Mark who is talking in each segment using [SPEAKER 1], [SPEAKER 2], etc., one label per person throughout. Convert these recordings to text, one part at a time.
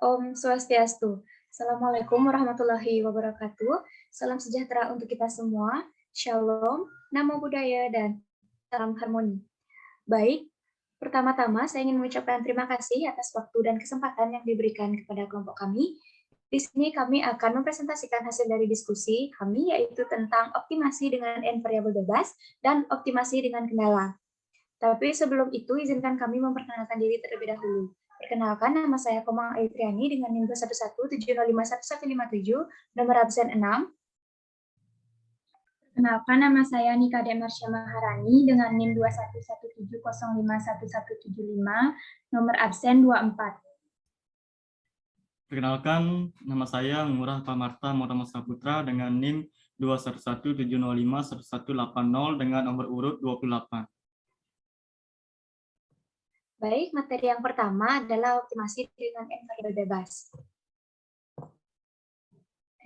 [SPEAKER 1] Om Swastiastu. Assalamualaikum warahmatullahi wabarakatuh. Salam sejahtera untuk kita semua. Shalom, Namo Buddhaya, dan salam harmoni. Baik, pertama-tama saya ingin mengucapkan terima kasih atas waktu dan kesempatan yang diberikan kepada kelompok kami. Di sini kami akan mempresentasikan hasil dari diskusi kami, yaitu tentang optimasi dengan N variabel bebas dan optimasi dengan kendala. Tapi sebelum itu, izinkan kami memperkenalkan diri terlebih dahulu. Perkenalkan, nama saya Komang Aitriani dengan NIM 211705157, nomor absen 6. Perkenalkan, nama saya Nika Demarsya Maharani dengan NIM 211705175, nomor absen 24.
[SPEAKER 2] Perkenalkan, nama saya Ngurah Pamarta Morama Saputra dengan NIM 211705180 dengan nomor urut 28.
[SPEAKER 1] Baik, materi yang pertama adalah optimasi dengan N variabel bebas.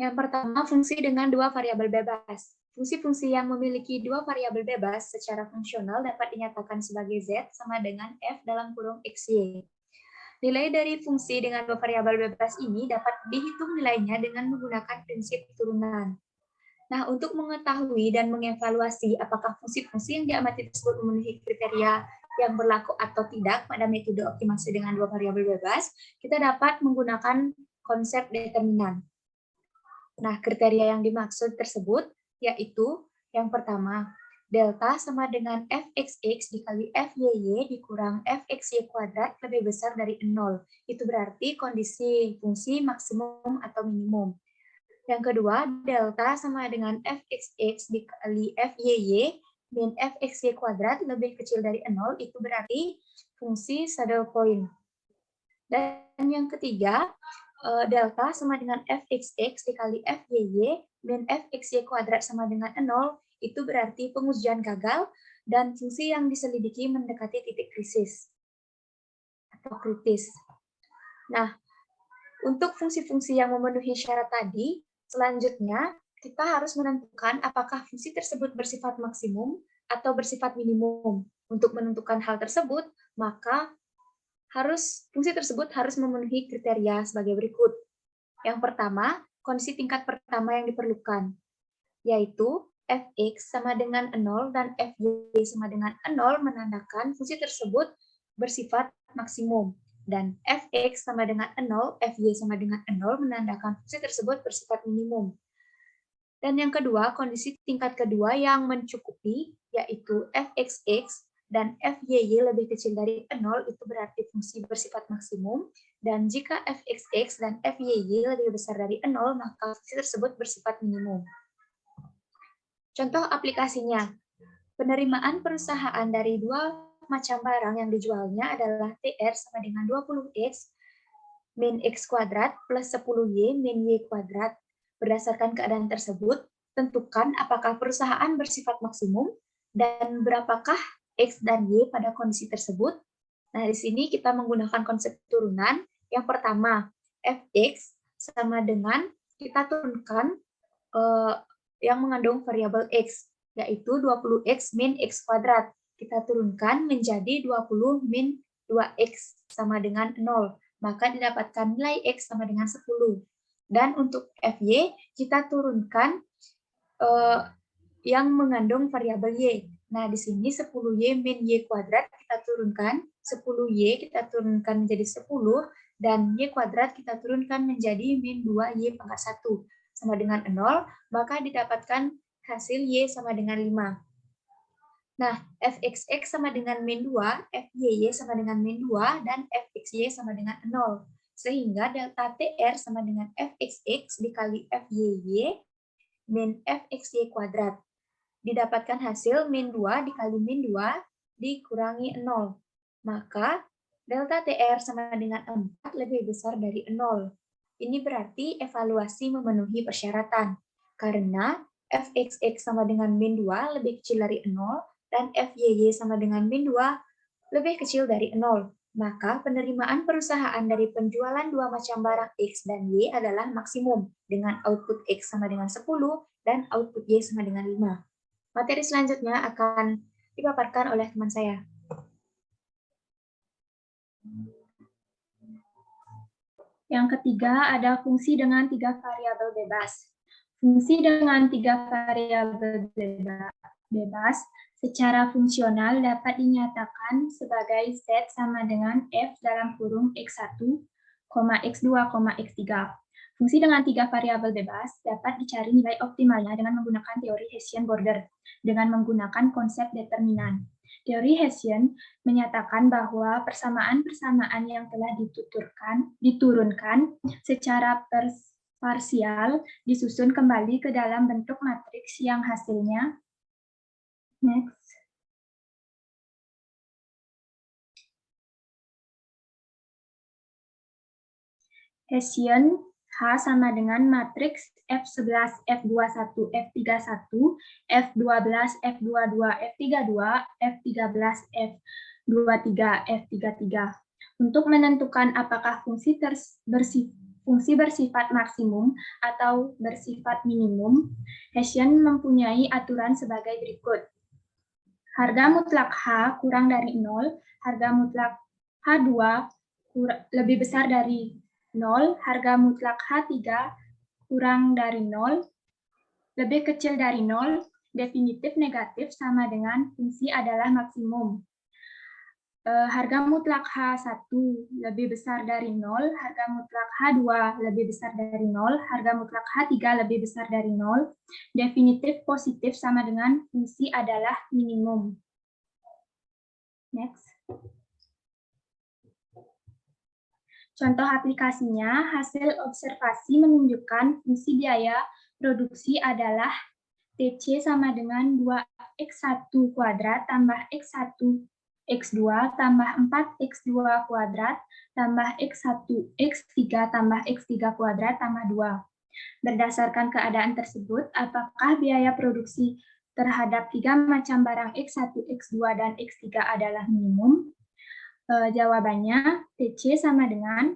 [SPEAKER 1] Yang pertama, fungsi dengan dua variabel bebas. Fungsi-fungsi yang memiliki dua variabel bebas secara fungsional dapat dinyatakan sebagai Z sama dengan F dalam kurung XY. Nilai dari fungsi dengan dua variabel bebas ini dapat dihitung nilainya dengan menggunakan prinsip turunan. Nah, untuk mengetahui dan mengevaluasi apakah fungsi-fungsi yang diamati tersebut memenuhi kriteria yang berlaku atau tidak pada metode optimasi dengan dua variabel bebas, kita dapat menggunakan konsep determinan. Nah, kriteria yang dimaksud tersebut yaitu yang pertama, delta sama dengan fxx dikali fyy dikurang fxy kuadrat lebih besar dari 0. Itu berarti kondisi fungsi maksimum atau minimum. Yang kedua, delta sama dengan fxx dikali fyy min fxy kuadrat lebih kecil dari 0, itu berarti fungsi saddle point. Dan yang ketiga, delta sama dengan fxx dikali fyy min fxy kuadrat sama dengan 0, itu berarti pengujian gagal dan fungsi yang diselidiki mendekati titik krisis atau kritis. Nah, untuk fungsi-fungsi yang memenuhi syarat tadi, selanjutnya kita harus menentukan apakah fungsi tersebut bersifat maksimum atau bersifat minimum. Untuk menentukan hal tersebut, maka fungsi tersebut harus memenuhi kriteria sebagai berikut. Yang pertama, kondisi tingkat pertama yang diperlukan, yaitu fx sama dengan 0 dan fy sama dengan 0 menandakan fungsi tersebut bersifat maksimum. Dan fx sama dengan 0, fy sama dengan 0 menandakan fungsi tersebut bersifat minimum. Dan yang kedua, kondisi tingkat kedua yang mencukupi, yaitu fxx dan fyy lebih kecil dari 0, itu berarti fungsi bersifat maksimum. Dan jika fxx dan fyy lebih besar dari 0, maka fungsi tersebut bersifat minimum. Contoh aplikasinya, penerimaan perusahaan dari dua macam barang yang dijualnya adalah TR sama dengan 20X min X kuadrat plus 10Y min Y kuadrat. Berdasarkan keadaan tersebut, tentukan apakah perusahaan bersifat maksimum dan berapakah X dan Y pada kondisi tersebut. Nah, di sini kita menggunakan konsep turunan. Yang pertama, Fx sama dengan kita turunkan yang mengandung variabel X, yaitu 20X min X kuadrat. Kita turunkan menjadi 20 min 2X sama dengan 0. Maka didapatkan nilai X sama dengan 10. Dan untuk Fy, kita turunkan yang mengandung variabel Y. Nah, di sini 10Y min Y kuadrat kita turunkan, 10Y kita turunkan menjadi 10, dan Y kuadrat kita turunkan menjadi min 2Y pangkat 1 sama dengan 0, maka didapatkan hasil Y sama dengan 5. Nah, fxx sama dengan min 2, fyy sama dengan min 2, dan fxy sama dengan 0. Sehingga delta TR sama dengan fxx dikali fyy min fxy kuadrat. Didapatkan hasil min 2 dikali min 2 dikurangi 0. Maka delta TR sama dengan 4 lebih besar dari 0. Ini berarti evaluasi memenuhi persyaratan. Karena fxx sama dengan min 2 lebih kecil dari 0, dan fyy sama dengan min 2 lebih kecil dari 0. Maka penerimaan perusahaan dari penjualan dua macam barang X dan Y adalah maksimum dengan output X sama dengan 10 dan output Y sama dengan 5. Materi selanjutnya akan dipaparkan oleh teman saya. Yang ketiga ada fungsi dengan 3 variabel bebas. Fungsi dengan 3 variabel bebas secara fungsional dapat dinyatakan sebagai Z sama dengan F dalam kurung X1, X2, X3. Fungsi dengan 3 variabel bebas dapat dicari nilai optimalnya dengan menggunakan teori Hessian border dengan menggunakan konsep determinan. Teori Hessian menyatakan bahwa persamaan-persamaan yang telah diturunkan secara parsial disusun kembali ke dalam bentuk matriks yang hasilnya Hessian H sama dengan matriks F11, F21, F31, F12, F22, F32, F13, F23, F33. Untuk menentukan apakah fungsi bersifat maksimum atau bersifat minimum, Hessian mempunyai aturan sebagai berikut. Harga mutlak H kurang dari 0, harga mutlak H2 lebih besar dari 0, harga mutlak H3 kurang dari 0, lebih kecil dari 0, definitif negatif sama dengan fungsi adalah maksimum. Harga mutlak H1 lebih besar dari 0, harga mutlak H2 lebih besar dari 0, harga mutlak H3 lebih besar dari 0, definitif positif sama dengan fungsi adalah minimum. Next. Contoh aplikasinya, hasil observasi menunjukkan fungsi biaya produksi adalah TC sama dengan 2x1 kuadrat tambah x1 x2 tambah 4x2 kuadrat tambah x1 x3 tambah x3 kuadrat tambah 2. Berdasarkan keadaan tersebut, apakah biaya produksi terhadap 3 macam barang x1, x2, dan x3 adalah minimum? Jawabannya TC sama dengan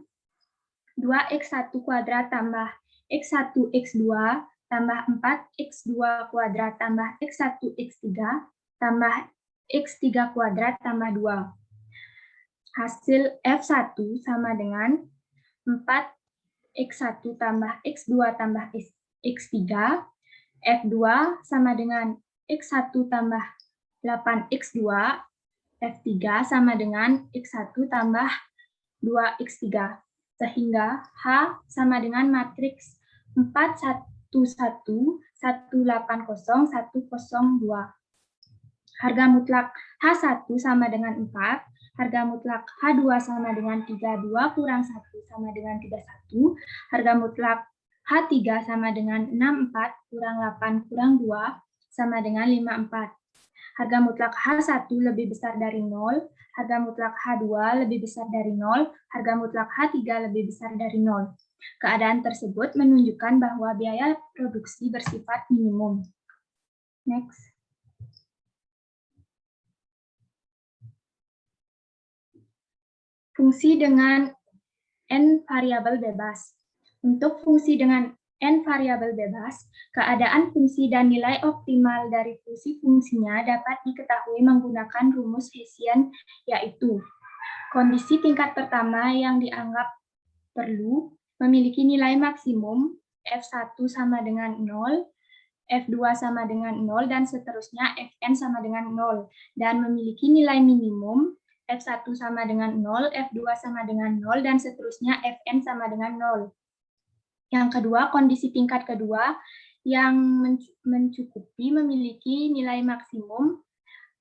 [SPEAKER 1] 2x1 kuadrat tambah x1 x2 tambah 4x2 kuadrat tambah x1 x3 tambah x3 kuadrat tambah 2. Hasil F1 sama dengan 4x1 tambah x2 tambah x3, F2 sama dengan x1 tambah 8x2, F3 sama dengan X1 tambah 2X3. Sehingga H sama dengan matriks 411, 180, 102. Harga mutlak H1 sama dengan 4, harga mutlak H2 sama dengan 32 kurang 1 sama dengan 31, harga mutlak H3 sama dengan 64 kurang 8 kurang 2 sama dengan 54. Harga mutlak H1 lebih besar dari 0, harga mutlak H2 lebih besar dari 0, harga mutlak H3 lebih besar dari 0. Keadaan tersebut menunjukkan bahwa biaya produksi bersifat minimum. Next. Fungsi dengan n variabel bebas. Untuk fungsi dengan n variabel bebas, keadaan fungsi dan nilai optimal dari fungsi-fungsinya dapat diketahui menggunakan rumus Hessian, yaitu kondisi tingkat pertama yang dianggap perlu memiliki nilai maksimum F1 sama dengan 0, F2 sama dengan 0, dan seterusnya Fn sama dengan 0, dan memiliki nilai minimum F1 sama dengan 0, F2 sama dengan 0, dan seterusnya Fn sama dengan 0. Yang kedua, kondisi tingkat kedua yang mencukupi memiliki nilai maksimum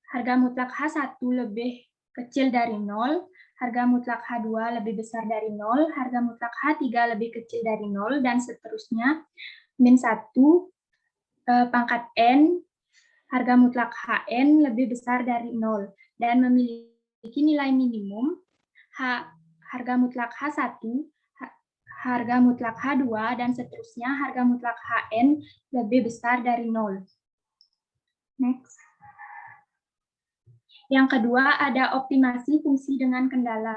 [SPEAKER 1] harga mutlak H1 lebih kecil dari 0, harga mutlak H2 lebih besar dari 0, harga mutlak H3 lebih kecil dari 0, dan seterusnya min 1 pangkat N, harga mutlak Hn lebih besar dari 0, dan memiliki nilai minimum harga mutlak H1, harga mutlak H2, dan seterusnya harga mutlak Hn lebih besar dari 0. Next. Yang kedua ada optimasi fungsi dengan kendala.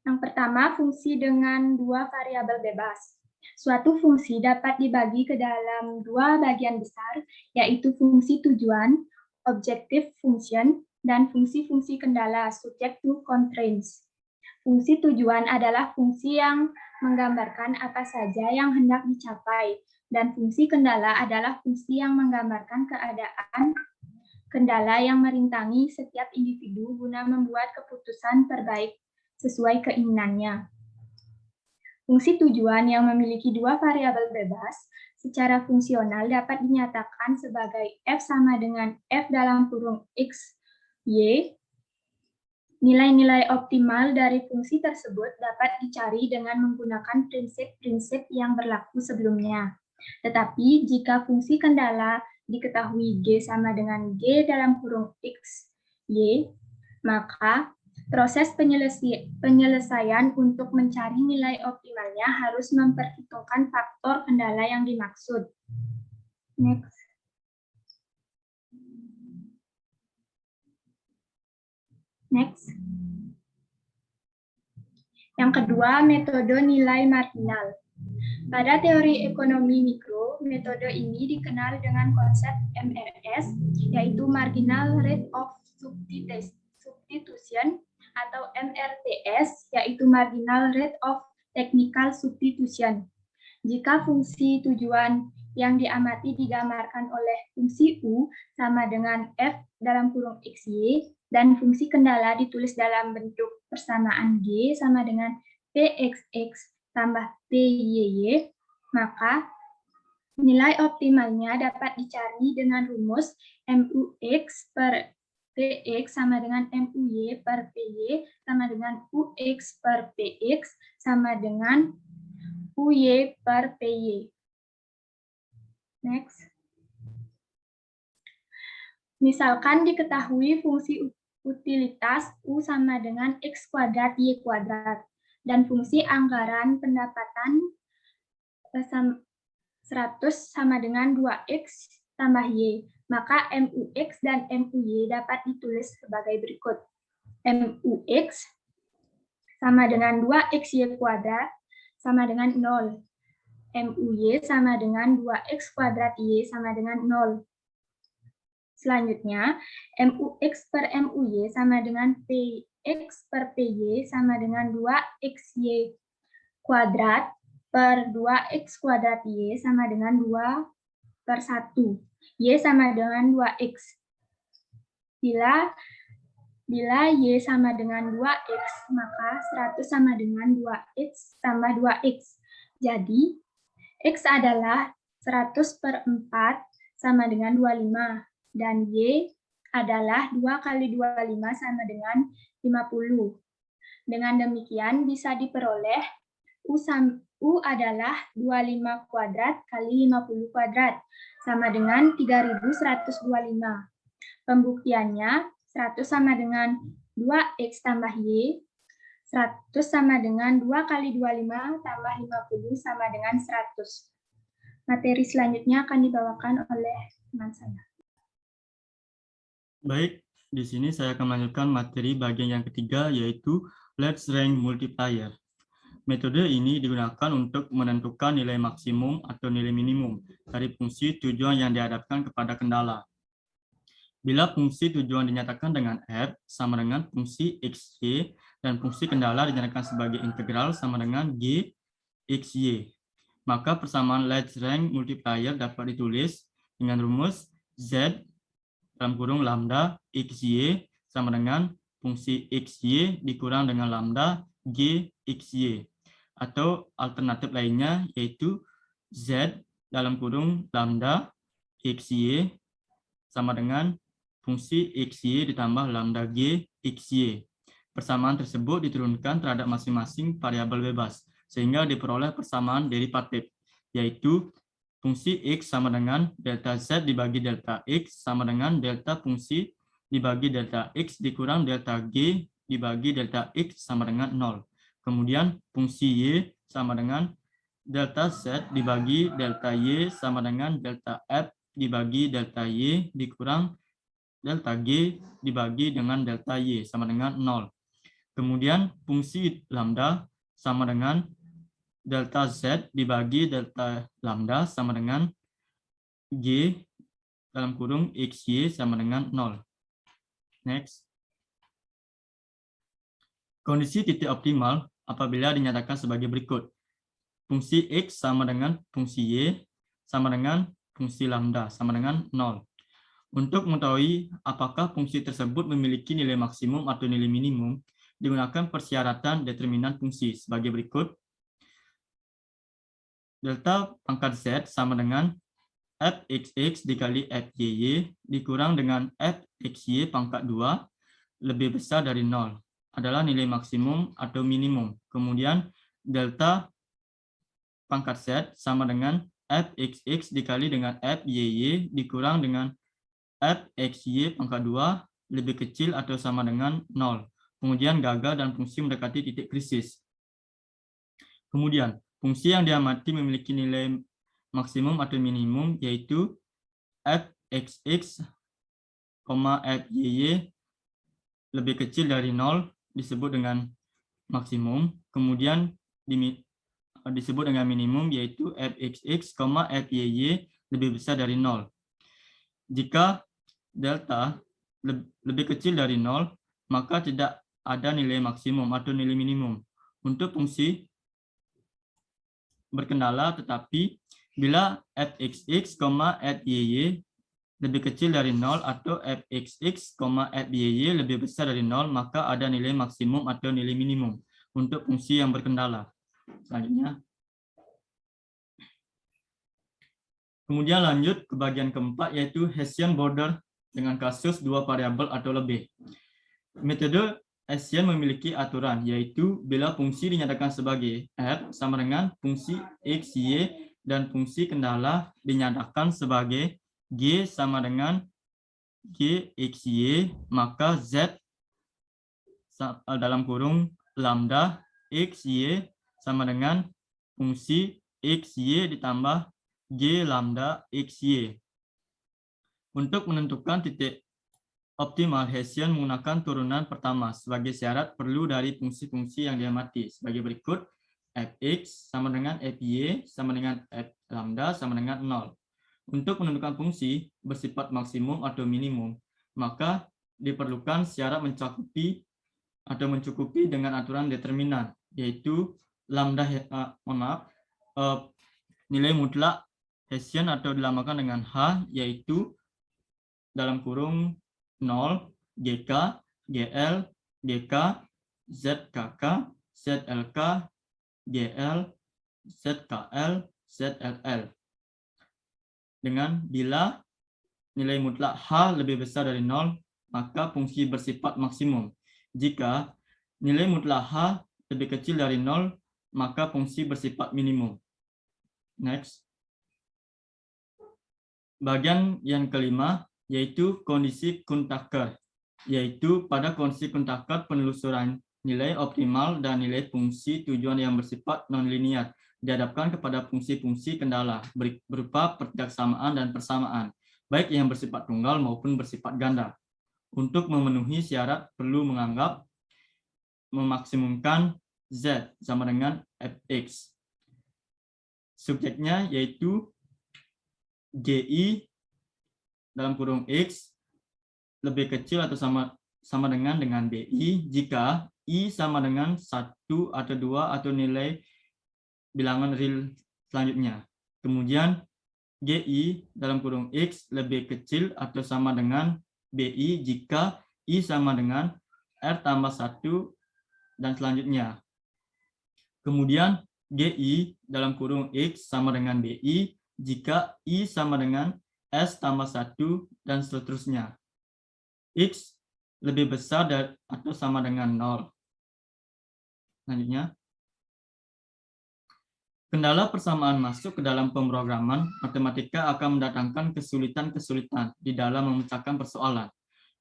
[SPEAKER 1] Yang pertama, fungsi dengan 2 variabel bebas. Suatu fungsi dapat dibagi ke dalam 2 bagian besar, yaitu fungsi tujuan, objective function,
[SPEAKER 3] dan fungsi-fungsi kendala subject to constraints. Fungsi tujuan adalah fungsi yang menggambarkan apa saja yang hendak dicapai, dan fungsi kendala adalah fungsi yang menggambarkan keadaan kendala yang merintangi setiap individu guna membuat keputusan terbaik sesuai keinginannya. Fungsi tujuan yang memiliki dua variabel bebas secara fungsional dapat dinyatakan sebagai f sama dengan f dalam kurung x, y. Nilai-nilai optimal dari fungsi tersebut dapat dicari dengan menggunakan prinsip-prinsip yang berlaku sebelumnya. Tetapi jika fungsi kendala diketahui G sama dengan G dalam kurung X, Y, maka proses penyelesaian untuk mencari nilai optimalnya harus memperhitungkan faktor kendala yang dimaksud. Next. Next. Yang kedua, metode nilai marginal. Pada teori ekonomi mikro, metode ini dikenal dengan konsep MRS, yaitu Marginal Rate of Substitution, atau MRTS, yaitu Marginal Rate of Technical Substitution. Jika fungsi tujuan yang diamati digambarkan oleh fungsi U sama dengan F dalam kurung XY, dan fungsi kendala ditulis dalam bentuk persamaan G sama dengan PXX tambah PYY, maka nilai optimalnya dapat dicari dengan rumus MUX per PX sama dengan MUY per PY sama dengan UX per PX sama dengan UY per PY. Next. Misalkan diketahui fungsi utilitas U sama dengan X kuadrat Y kuadrat dan fungsi anggaran pendapatan 100 sama dengan 2X tambah Y, maka MUX dan MUY dapat ditulis sebagai berikut. MUX sama dengan 2XY kuadrat sama dengan 0. MUY sama dengan 2X kuadrat Y sama dengan 0. Selanjutnya, MUX per MUY sama dengan PX per PY sama dengan 2XY kuadrat per 2X kuadrat Y sama dengan 2 per 1. Y sama dengan 2X. Bila Y sama dengan 2X, maka 100 sama dengan 2X tambah 2X. Jadi, X adalah 100 per 4 sama dengan 25. Dan Y adalah 2 kali 25 sama dengan 50. Dengan demikian bisa diperoleh U adalah 25 kuadrat kali 50 kuadrat, sama dengan 3125. Pembuktiannya, 100 sama dengan 2X tambah Y, 100 sama dengan 2 kali 25 tambah 50 sama dengan 100. Materi selanjutnya akan dibawakan oleh teman saya.
[SPEAKER 2] Baik, di sini saya akan melanjutkan materi bagian yang ketiga, yaitu Let's Rank Multiplier. Metode ini digunakan untuk menentukan nilai maksimum atau nilai minimum dari fungsi tujuan yang dihadapkan kepada kendala. Bila fungsi tujuan dinyatakan dengan R sama dengan fungsi XY dan fungsi kendala dinyatakan sebagai integral sama dengan G XY, maka persamaan Let's Rank Multiplier dapat ditulis dengan rumus Z dalam kurung lambda XY sama dengan fungsi XY dikurang dengan lambda G XY. Atau alternatif lainnya yaitu Z dalam kurung lambda XY sama dengan fungsi XY ditambah lambda G XY. Persamaan tersebut diturunkan terhadap masing-masing variabel bebas, sehingga diperoleh persamaan derivatif, yaitu fungsi X sama dengan delta Z dibagi delta X sama dengan delta fungsi dibagi delta X dikurang delta G dibagi delta X sama dengan 0. Kemudian fungsi Y sama dengan delta Z dibagi delta Y sama dengan delta F dibagi delta Y dikurang delta G dibagi dengan delta Y sama dengan 0. Kemudian fungsi lambda sama dengan delta Z dibagi delta lambda sama dengan G dalam kurung XY sama dengan 0. Next. Kondisi titik optimal apabila dinyatakan sebagai berikut. Fungsi X sama dengan fungsi Y sama dengan fungsi lambda sama dengan 0. Untuk mengetahui apakah fungsi tersebut memiliki nilai maksimum atau nilai minimum, digunakan persyaratan determinan fungsi sebagai berikut. Delta pangkat Z sama dengan fxx dikali fyy dikurang dengan fxy pangkat 2 lebih besar dari 0 adalah nilai maksimum atau minimum. Kemudian delta pangkat Z sama dengan fxx dikali dengan fyy dikurang dengan fxy pangkat 2 lebih kecil atau sama dengan 0. Pengujian gagal dan fungsi mendekati titik krisis. Kemudian, fungsi yang diamati memiliki nilai maksimum atau minimum yaitu fxx, fyy lebih kecil dari 0 disebut dengan maksimum. Kemudian disebut dengan minimum yaitu fxx, fyy lebih besar dari 0. Jika delta lebih kecil dari 0, maka tidak ada nilai maksimum atau nilai minimum untuk fungsi berkendala, tetapi bila fxx, fyy lebih kecil dari 0 atau fxx, fyy lebih besar dari 0, maka ada nilai maksimum atau nilai minimum untuk fungsi yang berkendala. Selanjutnya. Kemudian lanjut ke bagian keempat yaitu Hessian border dengan kasus dua variabel atau lebih. Metode Hessian memiliki aturan yaitu bila fungsi dinyatakan sebagai f sama dengan fungsi x, y dan fungsi kendala dinyatakan sebagai g sama dengan g x, y, maka z dalam kurung lambda x, y sama dengan fungsi x, y ditambah g lambda x, y. Untuk menentukan titik optimal, Hessian menggunakan turunan pertama sebagai syarat perlu dari fungsi-fungsi yang diamati sebagai berikut. Fx sama dengan Fy sama dengan F lambda sama dengan 0. Untuk menentukan fungsi bersifat maksimum atau minimum, maka diperlukan syarat mencukupi dengan aturan determinan, yaitu lambda nilai mutlak Hessian atau dilamakan dengan H, yaitu dalam kurung 0, GK, GL, GK, ZKK, ZLK, GL, ZKL, ZLL. Dengan bila nilai mutlak H lebih besar dari 0, maka fungsi bersifat maksimum. Jika nilai mutlak H lebih kecil dari 0, maka fungsi bersifat minimum. Next. Bagian yang kelima yaitu kondisi Kuhn-Tucker, yaitu pada kondisi Kuhn-Tucker penelusuran nilai optimal dan nilai fungsi tujuan yang bersifat nonlinier dihadapkan kepada fungsi-fungsi kendala berupa pertidaksamaan dan persamaan, baik yang bersifat tunggal maupun bersifat ganda. Untuk memenuhi syarat perlu menganggap memaksimumkan Z sama dengan Fx. Subjeknya yaitu GI dalam kurung X lebih kecil atau sama dengan BI jika I sama dengan 1 atau 2 atau nilai bilangan real selanjutnya. Kemudian GI dalam kurung X lebih kecil atau sama dengan BI jika I sama dengan R tambah 1 dan selanjutnya. Kemudian GI dalam kurung X sama dengan BI jika I sama dengan S tambah 1 dan seterusnya. X lebih besar atau sama dengan 0. Selanjutnya. Kendala persamaan masuk ke dalam pemrograman matematika akan mendatangkan kesulitan-kesulitan di dalam memecahkan persoalan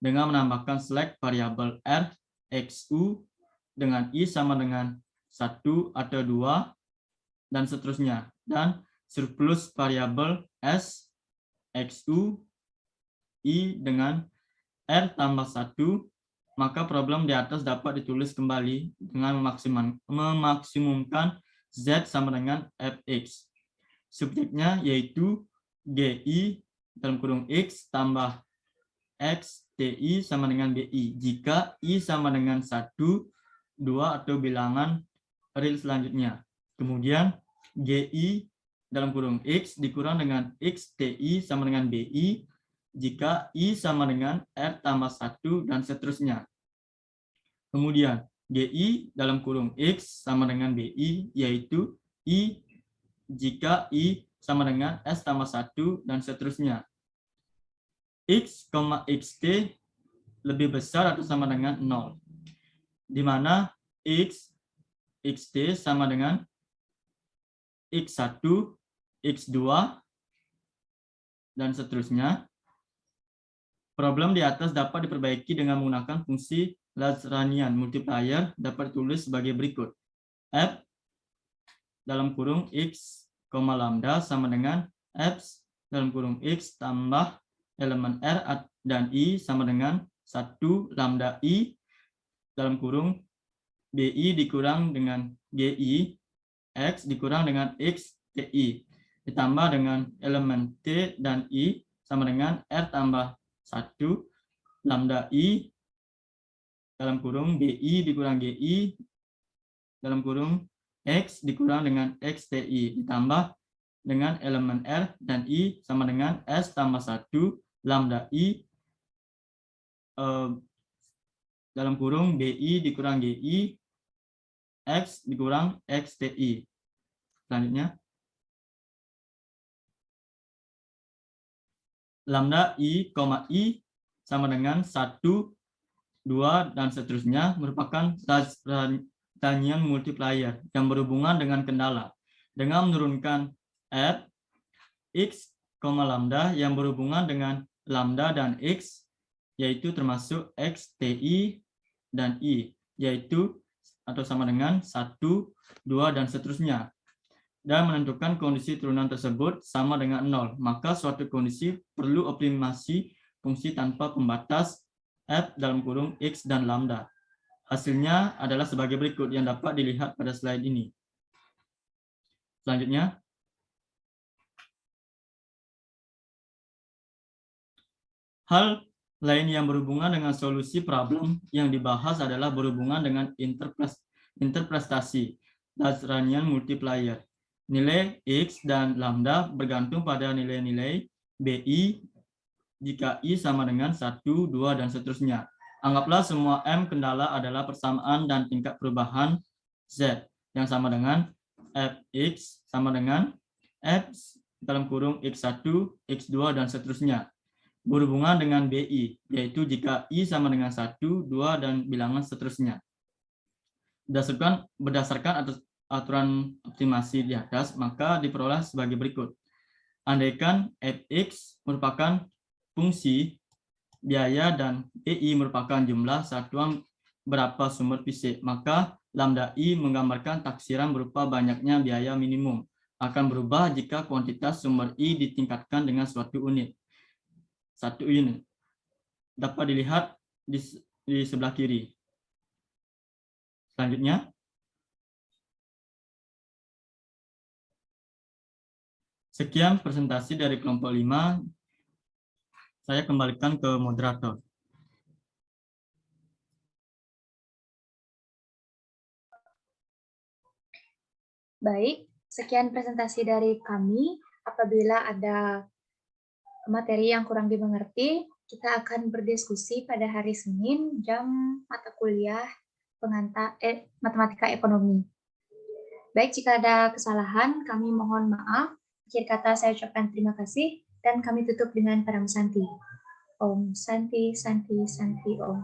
[SPEAKER 2] dengan menambahkan select variabel R, XU dengan I sama dengan 1 atau 2 dan seterusnya, dan surplus variabel S, XU, I dengan R tambah 1, maka problem di atas dapat ditulis kembali dengan memaksimumkan Z sama dengan Fx. Subjeknya yaitu GI dalam kurung X tambah X TI sama dengan BI jika I sama dengan 1, 2 atau bilangan real selanjutnya. Kemudian GI dalam kurung X dikurang dengan X TI sama dengan BI jika I sama dengan R tambah 1 dan seterusnya. Kemudian GI dalam kurung X sama dengan BI yaitu I jika I sama dengan S tambah 1 dan seterusnya. X, XT lebih besar atau sama dengan 0. Di mana X, XT sama dengan X1, X2, dan seterusnya. Problem di atas dapat diperbaiki dengan menggunakan fungsi Lagrangian multiplier dapat ditulis sebagai berikut. F dalam kurung X, lambda sama dengan F dalam kurung X tambah elemen R dan I sama dengan 1 lambda I dalam kurung BI dikurang dengan GI X dikurang dengan X TI ditambah dengan elemen T dan I sama dengan R tambah 1 lambda I dalam kurung BI dikurang GI dalam kurung X dikurang dengan XTI ditambah dengan elemen R dan I sama dengan S tambah 1 lambda I dalam kurung BI dikurang GI X dikurang XTI. Selanjutnya lambda I, I sama dengan 1, 2, dan seterusnya merupakan Lagrangian multiplier yang berhubungan dengan kendala. Dengan menurunkan F, X, lambda yang berhubungan dengan lambda dan X, yaitu termasuk X, TI, dan I, yaitu atau sama dengan 1, 2, dan seterusnya. Dan menentukan kondisi turunan tersebut sama dengan 0, maka suatu kondisi perlu optimasi fungsi tanpa pembatas F dalam kurung X dan lambda. Hasilnya adalah sebagai berikut yang dapat dilihat pada slide ini. Selanjutnya, hal lain yang berhubungan dengan solusi problem yang dibahas adalah berhubungan dengan interpretasi Lagrangian multiplier. Nilai X dan lambda bergantung pada nilai-nilai BI jika I sama dengan 1, 2, dan seterusnya. Anggaplah semua M kendala adalah persamaan dan tingkat perubahan Z yang sama dengan Fx sama dengan F dalam kurung X1, X2, dan seterusnya. Berhubungan dengan BI, yaitu jika I sama dengan 1, 2, dan bilangan seterusnya. Berdasarkan aturan optimasi di atas, maka diperoleh sebagai berikut. Andaikan Fx merupakan fungsi biaya dan BI merupakan jumlah satuan berapa sumber fisik, maka lambda I menggambarkan taksiran berupa banyaknya biaya minimum. Akan berubah jika kuantitas sumber I ditingkatkan dengan suatu unit. 1 unit. Dapat dilihat di sebelah kiri. Selanjutnya, sekian presentasi dari kelompok 5. Saya kembalikan ke moderator.
[SPEAKER 1] Baik, sekian presentasi dari kami. Apabila ada materi yang kurang dimengerti, kita akan berdiskusi pada hari Senin jam mata kuliah matematika ekonomi. Baik, jika ada kesalahan, kami mohon maaf. Akhir kata saya ucapkan terima kasih dan kami tutup dengan Param Santi. Om Santi, Santi, Santi, Om.